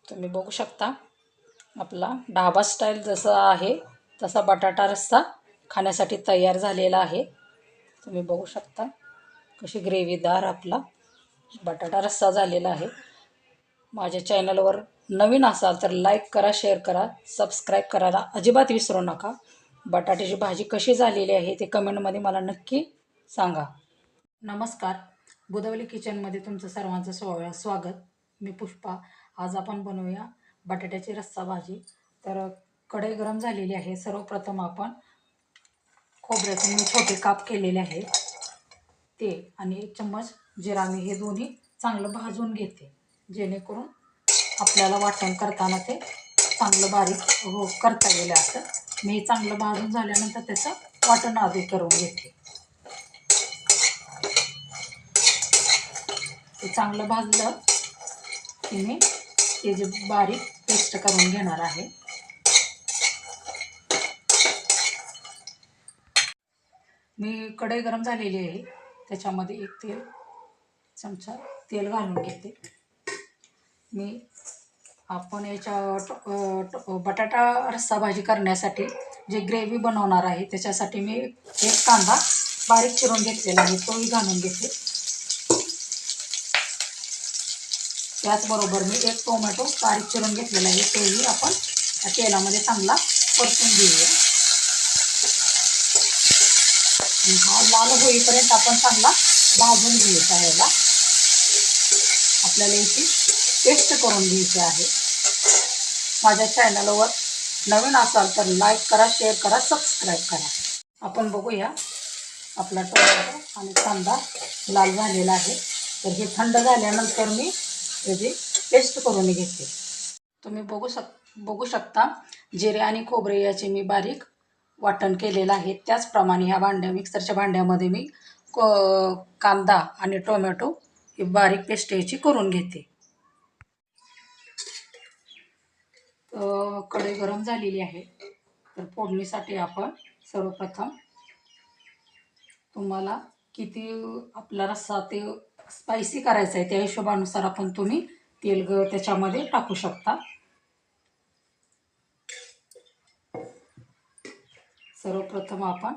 तुम्ही बघू शकता आपला ढाबा स्टाईल जसा आहे तसा बटाटा रस्सा खाण्यासाठी तयार झालेला आहे। तुम्ही बघू शकता कशी ग्रेव्हीदार आपला बटाटा रस्सा झालेला आहे। माझ्या चॅनलवर नवीन असाल तर लाईक करा, शेअर करा, सबस्क्राईब करायला अजिबात विसरू नका। बटाट्याची भाजी कशी झालेली आहे ते कमेंटमध्ये मला नक्की सांगा। नमस्कार, बुधवली किचनमध्ये तुमचं सर्वांचं स्वागत। मी पुष्पा। आज आपण बनवूया बटाट्याची रस्सा भाजी। तर कढई गरम झालेली आहे। सर्वप्रथम आपण खोबऱ्याचे मी छोटे काप केलेले आहेत ते आणि 1 चम्मच जिरा मी हे दोन्ही चांगलं भाजून घेते, जेणेकरून आपल्याला वाटण करताना ते चांगलं बारीक करता येईल असं। मी चांगलं भाजून झाल्यानंतर त्याचं वाटण आधी करून घेते। ते चांगलं भाजलं की मी त्याची बारीक पेस्ट करून घेणार आहे। मी कढई गरम झालेली आहे, त्याच्यामध्ये 1 चमचा तेल घालून घेते। आपण याच्या बटाटा रस्सा भाजी करण्यासाठी जे ग्रेव्ही बनवणार आहे त्याच्यासाठी मी 1 कांदा बारीक चिरून घेतलेला आहे, तोही घालून घेते। त्याचबरोबर मी 1 टोमॅटो बारीक चिरून घेतलेला आहे, तोही आपण त्या तेलामध्ये चांगला परतून घेऊया। हा लाल होईपर्यंत आपण चांगला भाजून घ्यायचा आहे। आपल्याला याची पेस्ट करून घ्यायची आहे। माझ्या चॅनलवर नवीन असाल तर लाईक करा, शेअर करा, सबस्क्राईब करा। आपण बघूया आपला टोमॅटो आणि कांदा लाल झालेला आहे। तर हे थंड झाल्यानंतर मी त्याची पेस्ट करून घेते। तुम्ही बघू शकता जिरे आणि खोबरे याचे मी बारीक वाटण केलेलं आहे। त्याचप्रमाणे ह्या मिक्सरच्या भांड्यामध्ये मी कांदा आणि टोमॅटो ही बारीक पेस्ट याची करून घेते। कढई गरम झालेली आहे, तर फोडणीसाठी आपण सर्वप्रथम तुम्हाला किती आपला रस्सा ते स्पायसी करायचा आहे त्या हिशोबानुसार आपण तुम्ही तेल त्याच्यामध्ये टाकू शकता। सर्वप्रथम आपण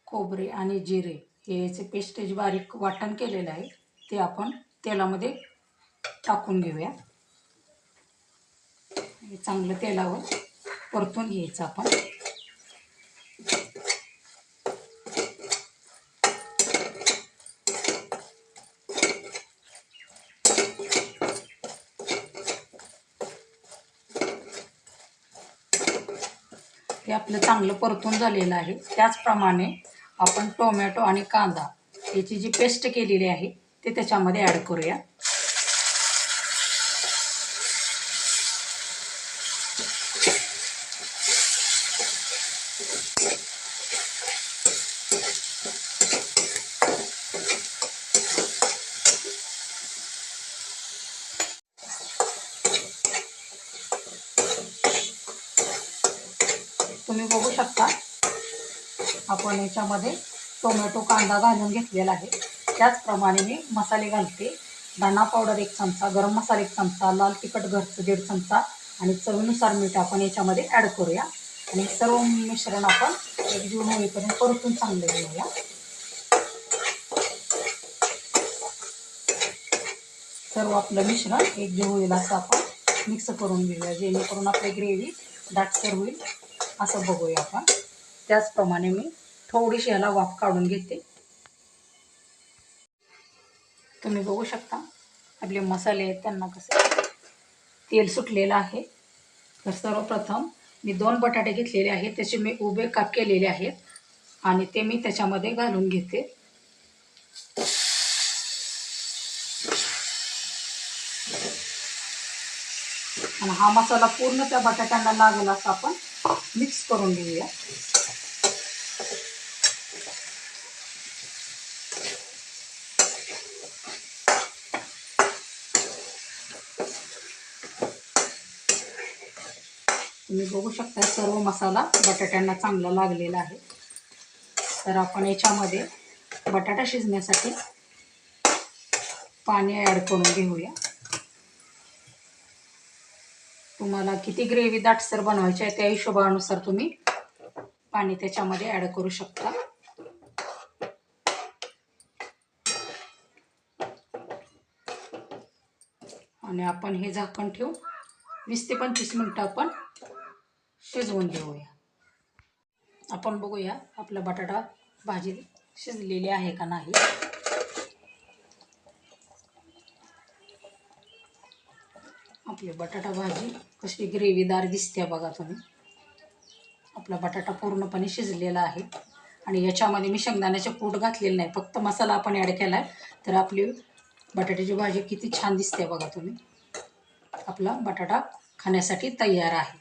खोबरे आणि जिरे याचे पेस्ट बारीक वाटण केलेलं आहे ते आपण तेलामध्ये टाकून घेऊया। हे चांगलं तेलावर परतून घ्यायचं आपण। हे आपलं चांगलं परतून झालेलं आहे। त्याचप्रमाणे आपण टोमॅटो आणि कांदा याची जी पेस्ट केलेली आहे ते त्याच्यामध्ये ॲड करूया। तुम्ही बघू शकता आपण याच्यामध्ये टोमॅटो कांदा घालून घेतलेला आहे। त्याचप्रमाणे मी मसाले घालते। धना पावडर 1 चमचा, गरम मसाला 1 चमचा, लाल तिखट घरचं 1.5 चमचा आणि चवीनुसार मीठ आपण याच्यामध्ये ॲड करूया आणि सर्व मिश्रण आपण एकजीव होईपर्यंत परतून चांगले घेऊया। सर्व आपलं मिश्रण एकजीव होईल असं आपण मिक्स करून घेऊया, जेणेकरून आपली ग्रेव्ही दाटसर होईल असं बघूया आपण। त्याचप्रमाणे मी थोडीशी याला वाफ काढून घेते। तुम्ही बघू शकता आपले मसाले आहेत त्यांना कसं तेल सुटलेलं आहे। तर सर्वप्रथम मी 2 बटाटे घेतलेले आहेत, त्याचे मी उभे काप केलेले आहेत आणि ते मी त्याच्यामध्ये घालून घेते। आणि हा मसाला पूर्ण त्या बटाट्यांना लागेल असं आपण मिक्स करून घेऊया। तुम्ही बघू शकता सर्व मसाला बटाट्यांना चांगला लागलेला आहे। तर आपण याच्यामध्ये बटाटा शिजण्यासाठी पाणी ॲड करून घेऊया। तुम्हाला किती ग्रेव्ही दाटसर बनवायची आहे त्या हिशोबानुसार तुम्ही पाणी त्याच्यामध्ये ॲड करू शकता. आणि आपण हे झाकण ठेवू 20 ते 25 मिनिटं आपण शिजवून घेऊया. आपण बघूया आपला बटाटा भाजी शिजलेली आहे का नाही. आपली बटाटा भाजी कशी ग्रेव्हीदार दिसते बघा तुम्ही. आपला बटाटा पूर्णपणे शिजलेला आहे आणि याच्यामध्ये मी शेंगदाण्याचे कूट घातलेलं नाही, फक्त मसाला आपण ॲड केला आहे. तर आपली बटाट्याची भाजी किती छान दिसते बघा तुम्ही. आपला बटाटा खाण्यासाठी तयार आहे.